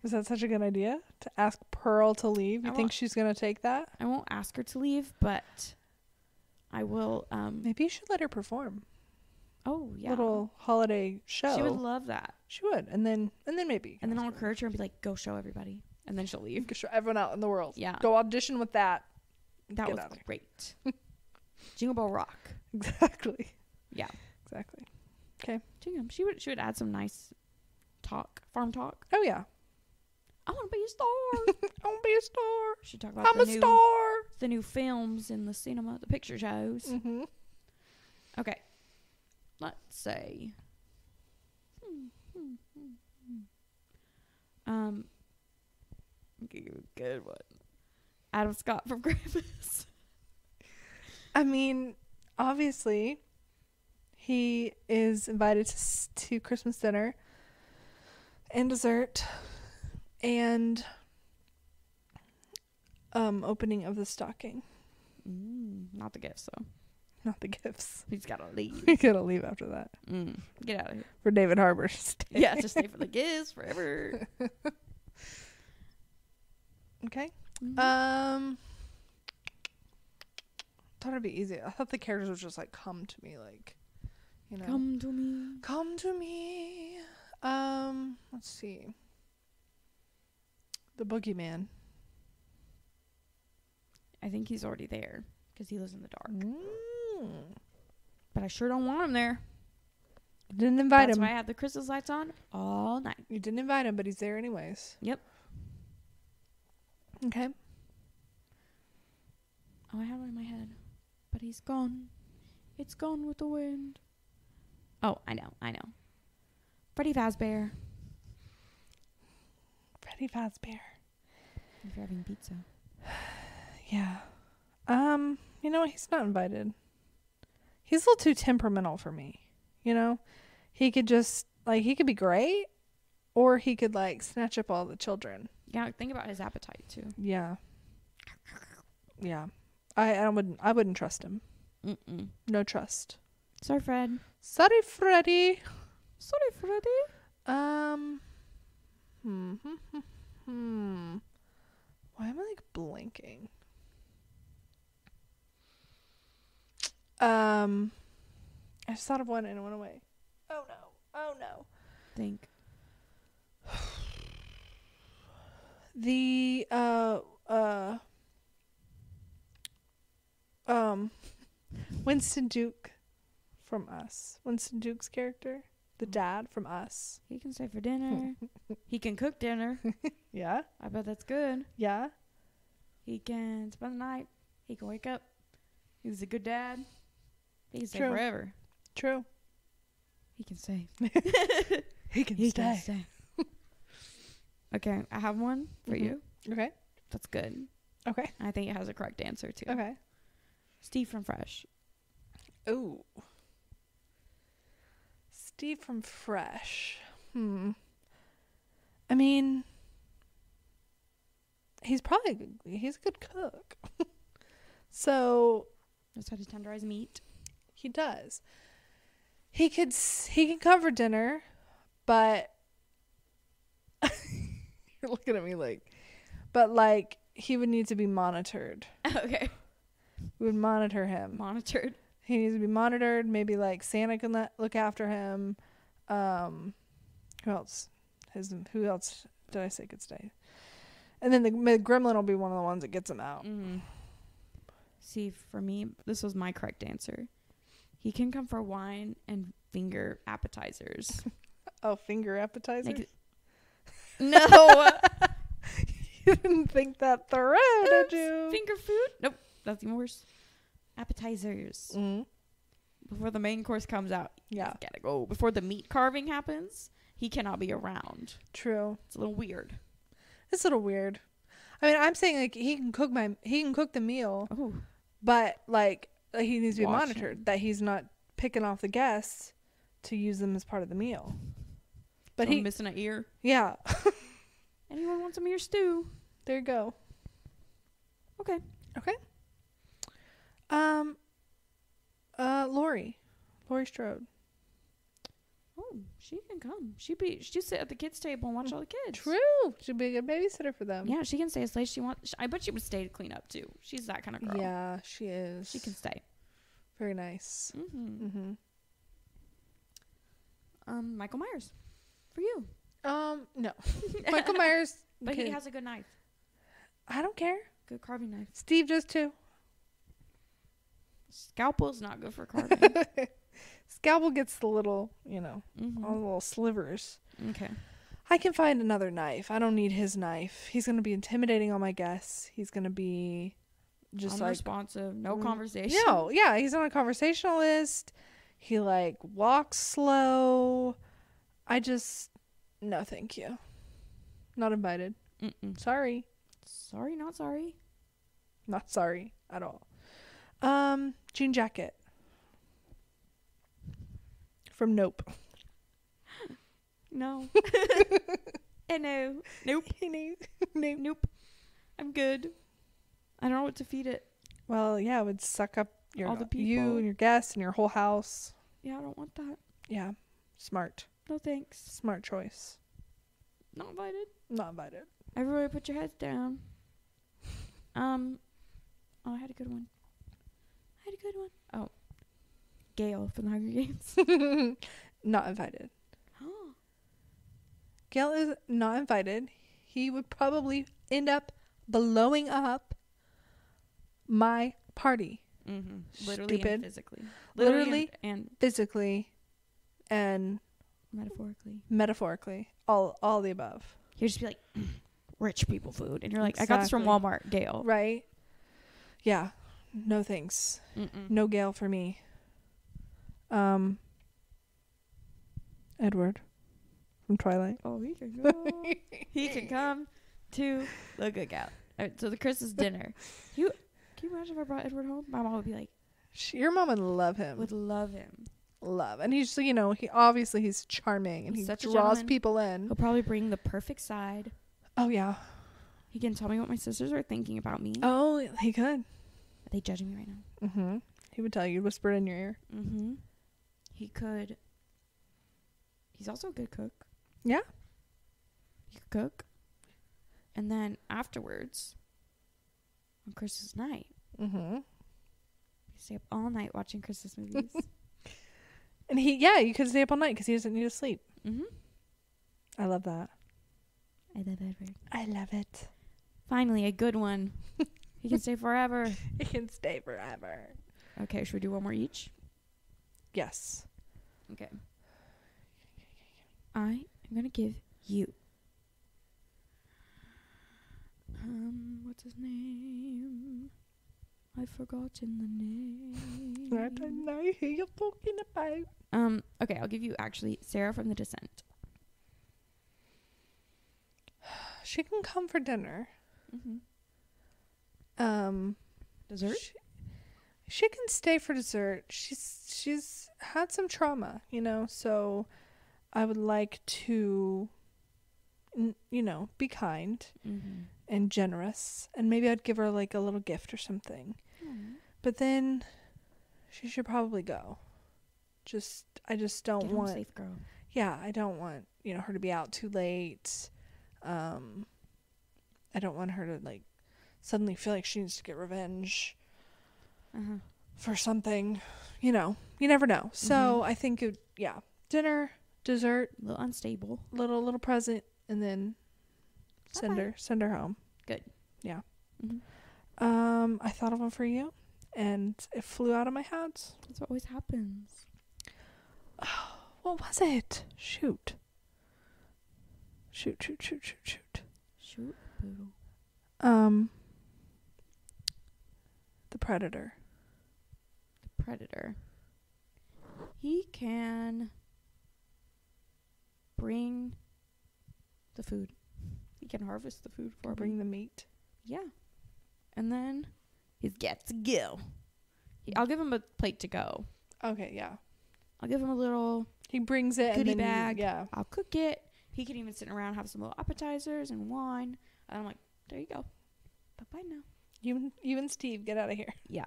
Is that such a good idea? To ask Pearl to leave? You think she's going to take that? I won't ask her to leave, but I will. Maybe you should let her perform. Oh, yeah. little holiday show. She would love that. She would. And then maybe. And then I'll encourage her and be like, go show everybody. And then she'll leave. You can show everyone out in the world. Yeah. Go audition with that. That was great. Jingle Bell Rock. Exactly. Yeah. Exactly. Okay. She would add some nice farm talk. Oh, yeah. I want to be a star. I want to be a star. She'd talk about I'm a star. The new films in the cinema, the picture shows. Mm-hmm. Okay. Let's say. Good one. Adam Scott from Krampus. I mean, obviously, he is invited to Christmas dinner and dessert and opening of the stocking. Not the gifts, though. Not the gifts. He's got to leave. We gotta leave after that. Get out of here. For David Harbour to stay. Yeah, to stay for the gifts forever. Okay. Mm-hmm. Thought it'd be easy. I thought the characters would just like come to me, like, you know. Come to me. Come to me. Let's see. The Boogeyman. I think he's already there because he lives in the dark. Mm. But I sure don't want him there. You didn't invite That's him. why I have the Christmas lights on all night. You didn't invite him, but he's there anyways. Yep. Okay. Oh, I have one in my head. But he's gone. It's gone with the wind. Oh, I know. Freddy Fazbear. Freddy Fazbear. If you're having pizza. Yeah. You know what? He's not invited. He's a little too temperamental for me. You know? He could just, like, he could be great, or he could, like, snatch up all the children. Yeah, think about his appetite, too. Yeah. Yeah. I wouldn't trust him. Mm-mm. No trust. Sorry, Fred. Sorry, Freddy. Sorry, Freddy. Why am I like blinking? I just thought of one and it went away. Oh no. Think. The Winston Duke from Us. Winston Duke's character, the dad from Us. He can stay for dinner. He can cook dinner. Yeah. I bet that's good. Yeah. He can spend the night. He can wake up. He's a good dad. He can stay True. forever. True. He can stay. He can stay. Okay, I have one for you. Okay. That's good. Okay. I think it has a correct answer, too. Okay. Steve from Fresh. Ooh. Steve from Fresh. I mean, he's a good cook. So Knows how to tenderize meat. he does. He can cover dinner, but you're looking at me like, he would need to be monitored. Okay. We would monitor him. Monitored. He needs to be monitored. Maybe like Santa can look after him. Who else? Who else did I say could stay? And then the gremlin will be one of the ones that gets him out. Mm-hmm. See, for me, this was my correct answer. He can come for wine and finger appetizers. Oh, finger appetizers? No. You didn't think that through, did you? Finger food? Nope. That's even worse. Appetizers. Mm-hmm. Before the main course comes out. Yeah. Gotta go. Before the meat carving happens, he cannot be around. True. It's a little weird. It's a little weird. I mean, I'm saying like he can cook the meal, Oh. but like he needs to be Watch monitored him. that he's not picking off the guests to use them as part of the meal. But Someone missing an ear. Yeah. Anyone want some ear stew? There you go. Okay. Laurie Strode. Oh, she can come. She sit at the kids' table and watch all the kids. True. She'd be a good babysitter for them. Yeah, she can stay as late as she wants. I bet she would stay to clean up too. She's that kind of girl. Yeah, she is. She can stay. Very nice. Mm-hmm. Mm-hmm. Michael Myers. For you. No. Michael Myers. But he has a good knife. I don't care. Good carving knife. Steve does too. Scalpel's not good for carving. Scalpel gets the little, all the little slivers. Okay. I can find another knife. I don't need his knife. He's going to be intimidating on my guests. He's going to be just unresponsive. No conversation. No, yeah. He's not a conversationalist. He walks slow. No, thank you. Not invited. Mm-mm. Sorry. Sorry, not sorry. Not sorry at all. Jean jacket. From Nope. No. No. Nope. Nope. I'm good. I don't know what to feed it. Well, yeah, it would suck up all the people. You and your guests and your whole house. Yeah, I don't want that. Yeah. Smart. No thanks. Smart choice. Not invited. Not invited. Everybody put your heads down. Oh, I had a good one. Oh. Gail from the Hunger Games. Not invited. Gail is not invited. He would probably end up blowing up my party. Mm-hmm. Literally Stupid. and physically. Literally and physically and metaphorically. All the above. He'd just be like, rich people food. And you're like, exactly. I got this from Walmart, Gail. Right. Yeah. No thanks. No Gail for me. Edward from Twilight. Oh, he can go. He can come to the cookout. All right, so the Christmas dinner. Can you imagine if I brought Edward home? My mom would be like, your mom would love him. Would love him. Love. And he's, he's charming and he draws people in. He'll probably bring the perfect side. Oh, yeah. He can tell me what my sisters are thinking about me. Oh, he could. Are they judging me right now? Mm-hmm. He would tell you, whisper it in your ear. Mm-hmm. He could. He's also a good cook. Yeah. He could cook. And then afterwards, on Christmas night, we stay up all night watching Christmas movies. And you could stay up all night because he doesn't need to sleep. Mm-hmm. I love that. I love Edward. I love it. Finally, a good one. He can stay forever. He can stay forever. Okay, should we do one more each? Yes. Okay. I am going to give you. What's his name? I've forgotten the name. I don't know who you're talking about. Okay, I'll give you actually Sarah from The Descent. She can come for dinner. Dessert? She can stay for dessert. She's had some trauma, so I would like to, be kind and generous. And maybe I'd give her a little gift or something. But then she should probably go. I just don't want. Safe girl. Yeah, I don't want, her to be out too late. I don't want her to suddenly feel like she needs to get revenge for something. You never know. So I think dinner, dessert, a little unstable, little present, and then send her home. Good. Yeah. I thought of one for you, and it flew out of my head. That's what always happens. Oh, what was it? Shoot, boo. The Predator. He can bring the food. He can harvest the food for me. Bring the meat. Yeah. And then he's got to go. I'll give him a plate to go. Okay, yeah. I'll give him a little He brings it goodie and then bag. Yeah. I'll cook it. He can even sit around, have some little appetizers and wine. And I'm like, there you go. Bye-bye now. You and Steve, get out of here. Yeah.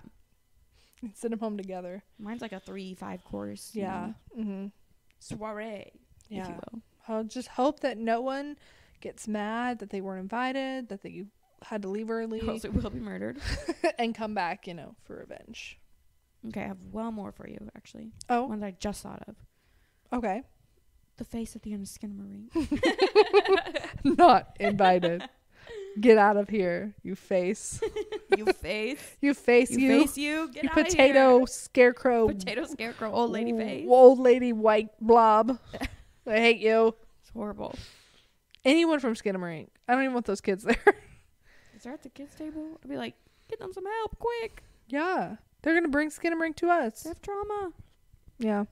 Send them home together. Mine's like a 3-5 course. Yeah. Soiree, yeah. if you will. I'll just hope that no one gets mad that they weren't invited, that they had to leave early. Or else it will be murdered. And come back, for revenge. Okay, I have one more for you, actually. Oh. One that I just thought of. Okay. The face at the end of Skinamarink. Not invited. Get out of here, you face. You face. You face you. You face you. Get you out of potato here. scarecrow. Potato scarecrow. Old lady face. Old lady white blob. I hate you. It's horrible. Anyone from Skinamarink. I don't even want those kids there. Is there at the kids' table? I'd be like, get them some help, quick. Yeah. They're going to bring Skinamarink to us. They have trauma. Yeah.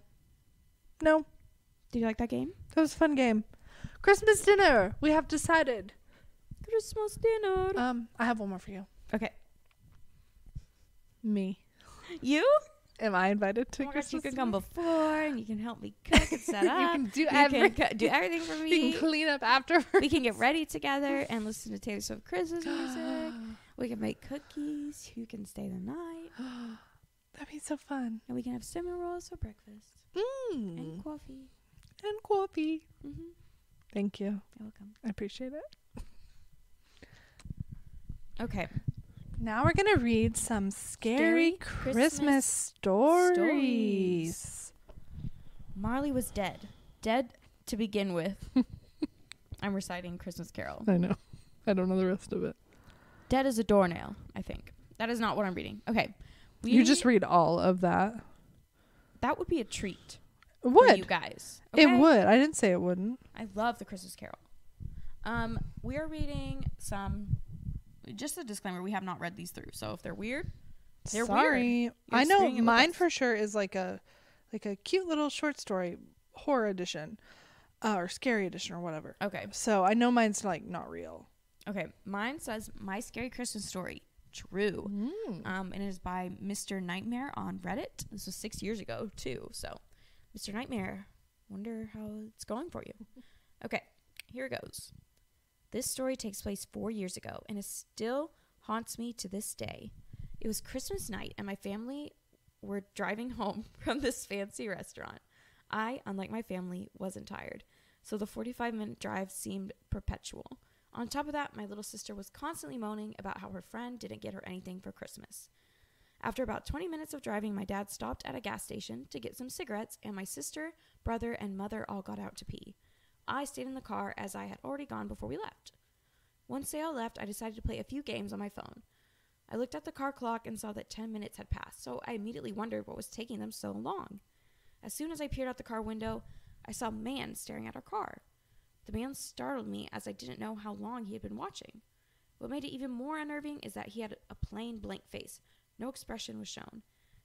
No. Did you like that game? That was a fun game. Christmas dinner. We have decided. Christmas dinner. I have one more for you. Okay. Me. You? Am I invited to Oh my gosh, Christmas you can dinner? come before and you can help me cook and set up. You can do You everything. can do everything for me. You can clean up afterwards. We can get ready together and listen to Taylor Swift Christmas music. We can make cookies. You can stay the night. That'd be so fun. And we can have cinnamon rolls for breakfast. And coffee. And coffee. Mm-hmm. Thank you. You're welcome. I appreciate it. Okay. Now we're going to read some scary Christmas stories. Marley was dead. Dead to begin with. I'm reciting Christmas Carol. I know. I don't know the rest of it. Dead as a doornail, I think. That is not what I'm reading. Okay. You just read all of that. That would be a treat. It would. For you guys. Okay? It would. I didn't say it wouldn't. I love the Christmas Carol. We are reading some. Just a disclaimer: we have not read these through, so if they're weird, they're weird. I know mine for sure is like a cute little short story horror edition, or scary edition or whatever. Okay. So I know mine's like not real. Okay. Mine says My Scary Christmas Story. True. And it is by Mr. Nightmare on Reddit. This was 6 years ago too. So, Mr. Nightmare, wonder how it's going for you. Okay, here it goes. This story takes place 4 years ago and it still haunts me to this day. It was Christmas night and my family were driving home from this fancy restaurant. I, unlike my family, wasn't tired, so the 45-minute drive seemed perpetual. On top of that, my little sister was constantly moaning about how her friend didn't get her anything for Christmas. After about 20 minutes of driving, my dad stopped at a gas station to get some cigarettes, and my sister, brother, and mother all got out to pee. I stayed in the car as I had already gone before we left. Once they all left, I decided to play a few games on my phone. I looked at the car clock and saw that 10 minutes had passed, so I immediately wondered what was taking them so long. As soon as I peered out the car window, I saw a man staring at our car. The man startled me as I didn't know how long he had been watching. What made it even more unnerving is that he had a plain blank face. No expression was shown.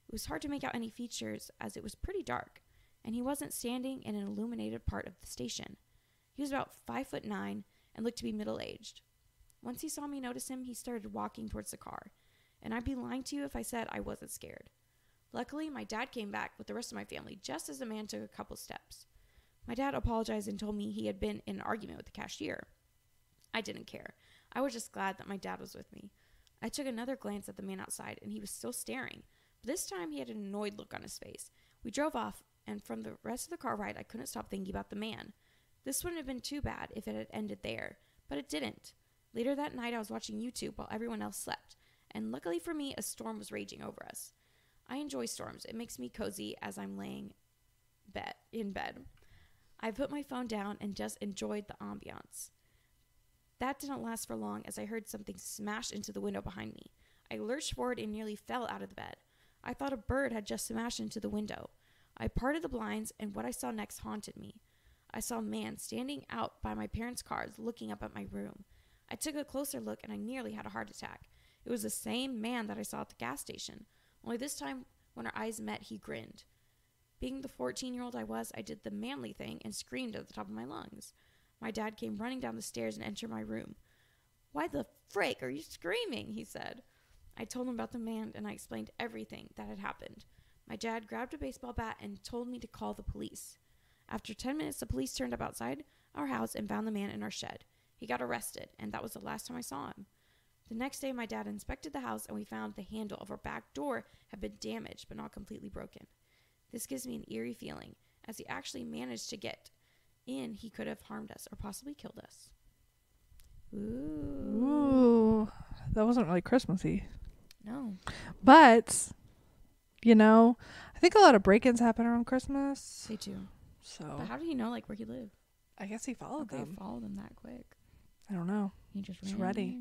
It was hard to make out any features as it was pretty dark, and he wasn't standing in an illuminated part of the station. He was about 5'9" and looked to be middle-aged. Once he saw me notice him, he started walking towards the car, and I'd be lying to you if I said I wasn't scared. Luckily, my dad came back with the rest of my family just as the man took a couple steps. My dad apologized and told me he had been in an argument with the cashier. I didn't care. I was just glad that my dad was with me. I took another glance at the man outside, and he was still staring. But this time, he had an annoyed look on his face. We drove off, and from the rest of the car ride, I couldn't stop thinking about the man. This wouldn't have been too bad if it had ended there, but it didn't. Later that night, I was watching YouTube while everyone else slept, and luckily for me, a storm was raging over us. I enjoy storms. It makes me cozy as I'm laying in bed. I put my phone down and just enjoyed the ambiance. That didn't last for long as I heard something smash into the window behind me. I lurched forward and nearly fell out of the bed. I thought a bird had just smashed into the window. I parted the blinds, and what I saw next haunted me. I saw a man standing out by my parents' cars looking up at my room. I took a closer look and I nearly had a heart attack. It was the same man that I saw at the gas station, only this time when our eyes met, he grinned. Being the 14-year-old I was, I did the manly thing and screamed at the top of my lungs. My dad came running down the stairs and entered my room. "Why the frick are you screaming?" he said. I told him about the man and I explained everything that had happened. My dad grabbed a baseball bat and told me to call the police. After 10 minutes, the police turned up outside our house and found the man in our shed. He got arrested, and that was the last time I saw him. The next day, my dad inspected the house and we found the handle of our back door had been damaged but not completely broken. This gives me an eerie feeling. As he actually managed to get in, he could have harmed us or possibly killed us. Ooh. That wasn't really Christmassy. No. But, I think a lot of break-ins happen around Christmas. They do. So. But how did he know, like, where he lived? I guess he followed them. Followed them that quick. I don't know. He just was ready.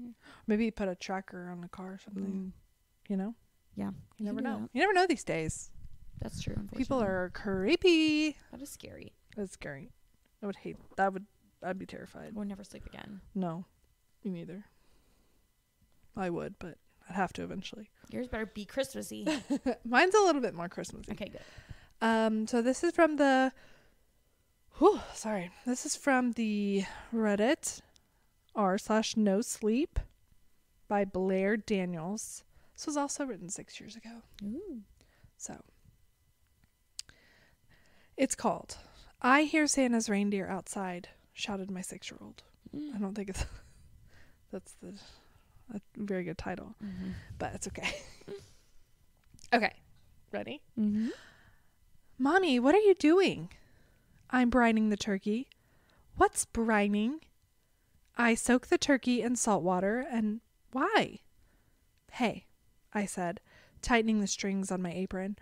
Maybe he put a tracker on the car or something. You know? Yeah. You never know. You never know these days. That's true, unfortunately. People are creepy. That is scary. That's scary. I would hate that. I'd be terrified. I would never sleep again. No. Me neither. I would, but I'd have to eventually. Yours better be Christmassy. Mine's a little bit more Christmassy. Okay, good. So this is from the This is from the Reddit r/no sleep by Blair Daniels. This was also written 6 years ago. Ooh. So it's called I Hear Santa's Reindeer Outside, shouted my 6-year-old. I don't think that's a very good title, but it's okay. Okay, ready? Mommy, what are you doing? I'm brining the turkey. What's brining? I soak the turkey in salt water. And why? Hey, I said, tightening the strings on my apron.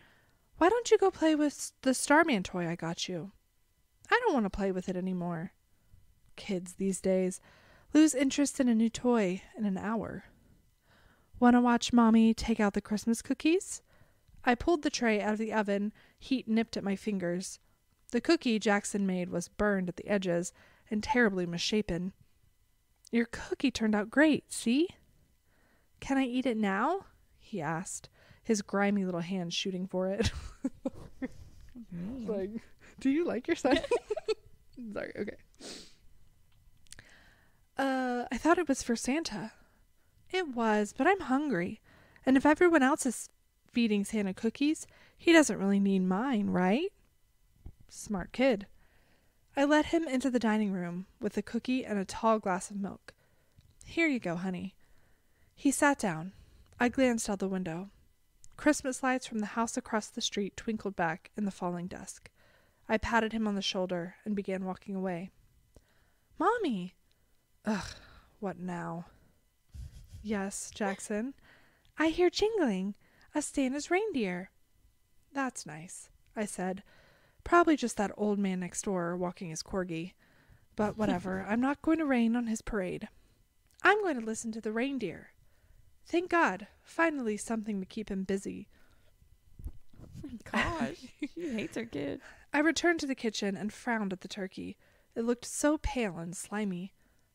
Why don't you go play with the Starman toy I got you? I don't want to play with it anymore. Kids these days lose interest in a new toy in an hour. Want to watch Mommy take out the Christmas cookies? I pulled the tray out of the oven, heat nipped at my fingers. The cookie Jackson made was burned at the edges and terribly misshapen. Your cookie turned out great, see? Can I eat it now? He asked, his grimy little hand shooting for it. Like, do you like your son? Sorry, okay. I thought it was for Santa. It was, but I'm hungry. And if everyone else is feeding Santa cookies, he doesn't really need mine, right? Smart kid. I led him into the dining room with a cookie and a tall glass of milk. Here you go, honey. He sat down. I glanced out the window. Christmas lights from the house across the street twinkled back in the falling dusk. I patted him on the shoulder and began walking away. Mommy! Ugh, what now? Yes, Jackson. I hear jingling. A Santa's reindeer. That's nice, I said. Probably just that old man next door walking his corgi. But whatever, I'm not going to rain on his parade. I'm going to listen to the reindeer. Thank God, finally something to keep him busy. Oh my gosh, she hates her kid. I returned to the kitchen and frowned at the turkey. It looked so pale and slimy.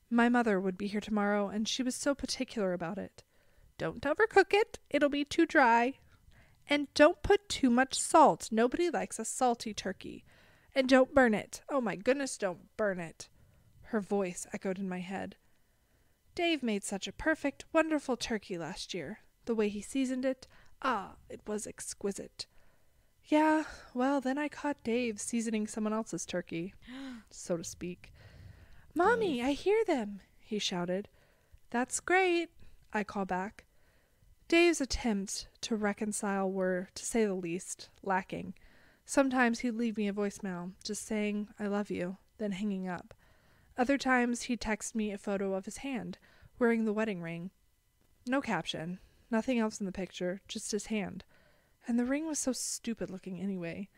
My mother would be here tomorrow, and she was so particular about it. Don't overcook it. It'll be too dry. And don't put too much salt. Nobody likes a salty turkey. And don't burn it. Oh my goodness, don't burn it. Her voice echoed in my head. Dave made such a perfect, wonderful turkey last year. The way he seasoned it, it was exquisite. Yeah, well, then I caught Dave seasoning someone else's turkey, so to speak. Mommy, I hear them, he shouted. That's great, I call back. Dave's attempts to reconcile were, to say the least, lacking. Sometimes he'd leave me a voicemail, just saying, I love you, then hanging up. Other times he'd text me a photo of his hand, wearing the wedding ring. No caption, nothing else in the picture, just his hand. And the ring was so stupid looking anyway.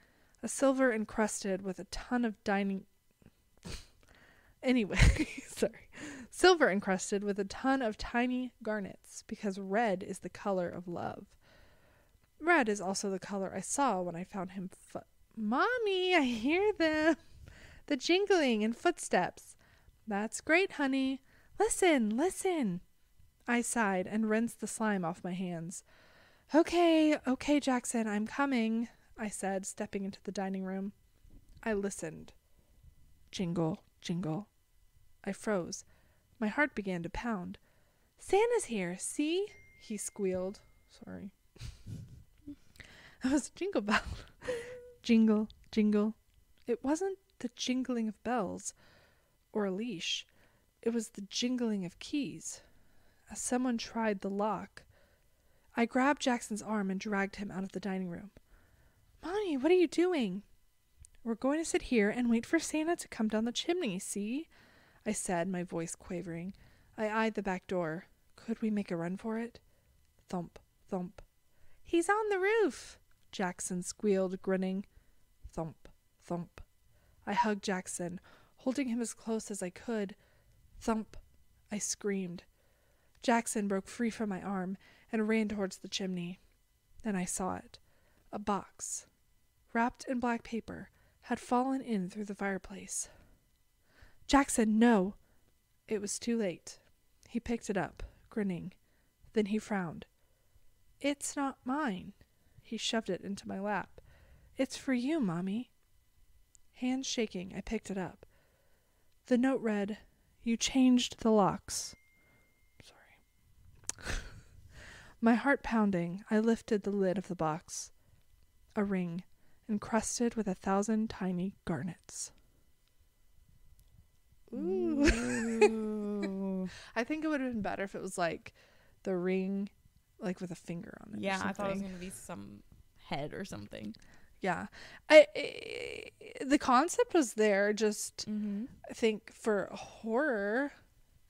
A silver encrusted with a ton of silver encrusted with a ton of tiny garnets, because red is the color of love. Red is also the color I saw when I found him. Mommy, I hear them. The jingling and footsteps. That's great, honey. Listen, listen. I sighed and rinsed the slime off my hands. Okay, Jackson, I'm coming, I said, stepping into the dining room. I listened. Jingle, jingle. I froze. My heart began to pound. Santa's here, see? He squealed. Sorry. That was a jingle bell. Jingle, jingle. It wasn't the jingling of bells or a leash. It was the jingling of keys. As someone tried the lock. I grabbed Jackson's arm and dragged him out of the dining room. Mommy, what are you doing? We're going to sit here and wait for Santa to come down the chimney, see? I said, my voice quavering. I eyed the back door. Could we make a run for it? Thump, thump. He's on the roof, Jackson squealed, grinning. Thump, thump. I hugged Jackson, holding him as close as I could. Thump! I screamed. Jackson broke free from my arm and ran towards the chimney. Then I saw it. A box, wrapped in black paper, had fallen in through the fireplace. Jackson, no! It was too late. He picked it up, grinning. Then he frowned. It's not mine. He shoved it into my lap. It's for you, Mommy. Hands shaking, I picked it up. The note read, You changed the locks. Sorry. My heart pounding, I lifted the lid of the box. A ring, encrusted with 1,000 tiny garnets. Ooh. I think it would have been better if it was like the ring, like with a finger on it. Yeah, I thought it was going to be some head or something. Yeah. The concept was there, just I think for horror,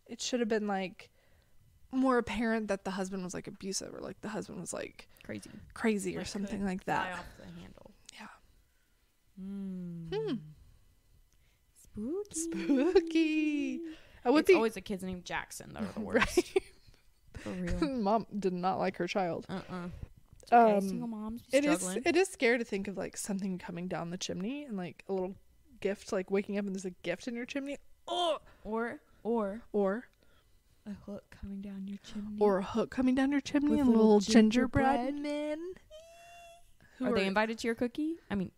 it should have been like more apparent that the husband was like abusive, or like the husband was like crazy or something like that. Fly off the handle. Yeah. Spooky. It's always the kids named Jackson that are the worst. Right? For real. Mom did not like her child. It's okay. Single moms be struggling. It is scary to think of like something coming down the chimney and like a little gift, like waking up and there's a gift in your chimney. Oh, or a hook coming down your chimney. Or a hook coming down your chimney with and little gingerbread men. Are they invited to your cookie? I mean,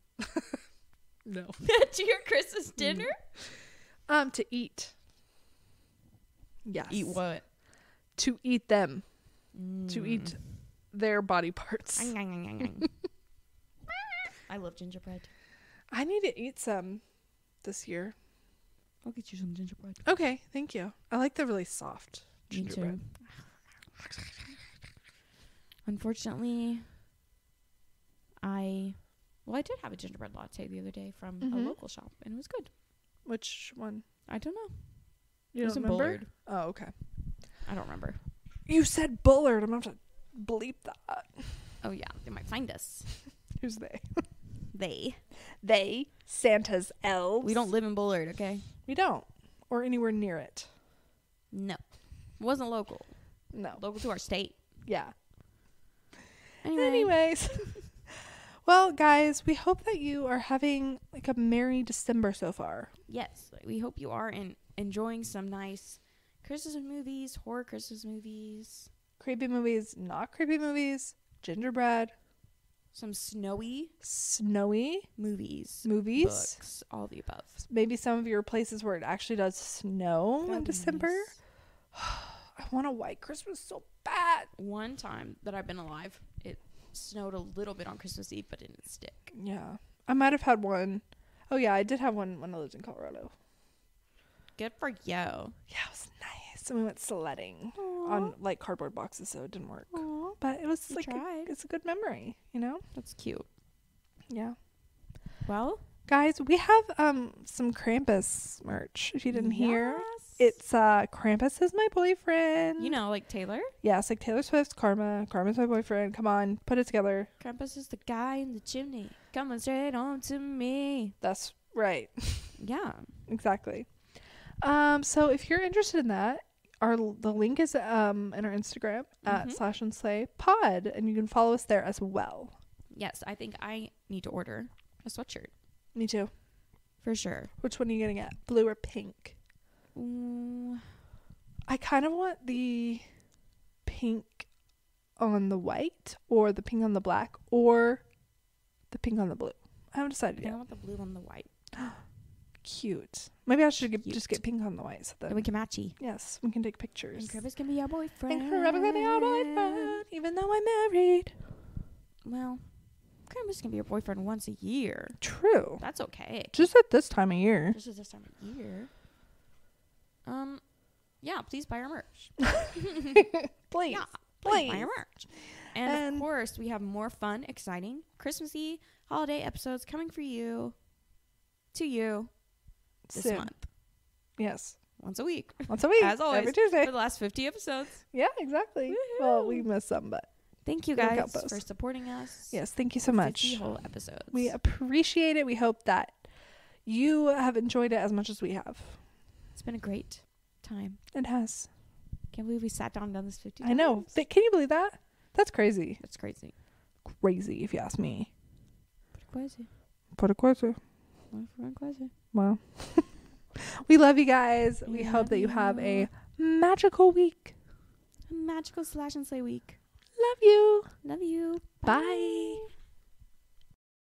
no. To your Christmas dinner? To eat. Yes. Eat what? To eat them. To eat their body parts. I love gingerbread. I need to eat some this year. I'll get you some gingerbread. Okay, thank you. I like the really soft gingerbread. Unfortunately, I did have a gingerbread latte the other day from a local shop, and it was good. Which one? I don't know. You don't remember? Bullard. Oh, okay. I don't remember. You said Bullard. I'm going to have to bleep that. Oh, yeah. They might find us. Who's they? They. Santa's elves. We don't live in Bullard, okay? We don't. Or anywhere near it. No. It wasn't local. No. Local to our state. Yeah. Anyways. Well, guys, we hope that you are having like a merry December so far. Yes. We hope you are enjoying some nice Christmas movies, horror Christmas movies. Creepy movies, not creepy movies, gingerbread. Some snowy movies, books, all the above. Maybe some of your places where it actually does snow in December. Nice. I want a white Christmas so bad. One time that I've been alive, it snowed a little bit on Christmas Eve, but didn't stick. Yeah. I might have had one. Oh, yeah, I did have one when I lived in Colorado. Good for you. Yeah, it was nice. And we went sledding on like cardboard boxes, so it didn't work. Aww. But it was it's a good memory, you know? That's cute. Yeah. Well, guys, we have some Krampus merch. If you didn't hear, it's Krampus is my boyfriend. You know, like Taylor? Yes, like Taylor Swift's Karma. Karma's my boyfriend. Come on, put it together. Krampus is the guy in the chimney coming straight on to me. That's right. Yeah. Exactly. So if you're interested in that, the link is in our Instagram at /SlayPod, and you can follow us there as well. Yes, I think I need to order a sweatshirt. Me too. For sure. Which one are you gonna get? Blue or pink? Ooh. I kind of want the pink on the white, or the pink on the black, or the pink on the blue. I haven't decided yet. I want the blue on the white. Cute. Maybe I should just get pink on the white. So then we can matchy. Yes, we can take pictures. And Krampus can be our boyfriend. Even though I'm married. Well, Krampus can be your boyfriend once a year. True. That's okay. Just at this time of year. Yeah, please buy our merch. Please. Yeah, please buy our merch. And of course, we have more fun, exciting, Christmassy holiday episodes coming for you, to you, this month. Yes. Once a week. As always. Every Tuesday. For the last 50 episodes. Yeah, exactly. Woo-hoo. Well, we missed some, but. Thank you guys for supporting us. Yes, thank you so much. 50 whole episodes. We appreciate it. We hope that you have enjoyed it as much as we have. It's been a great time. It has. Can't believe we sat down and done this 50 times. I know. Can you believe that? That's crazy. That's crazy. Crazy, if you ask me. Crazy. Pretty crazy. Well, we love you guys. We hope that you have a magical week. A magical Slash and Slay week. Love you. Love you. Bye.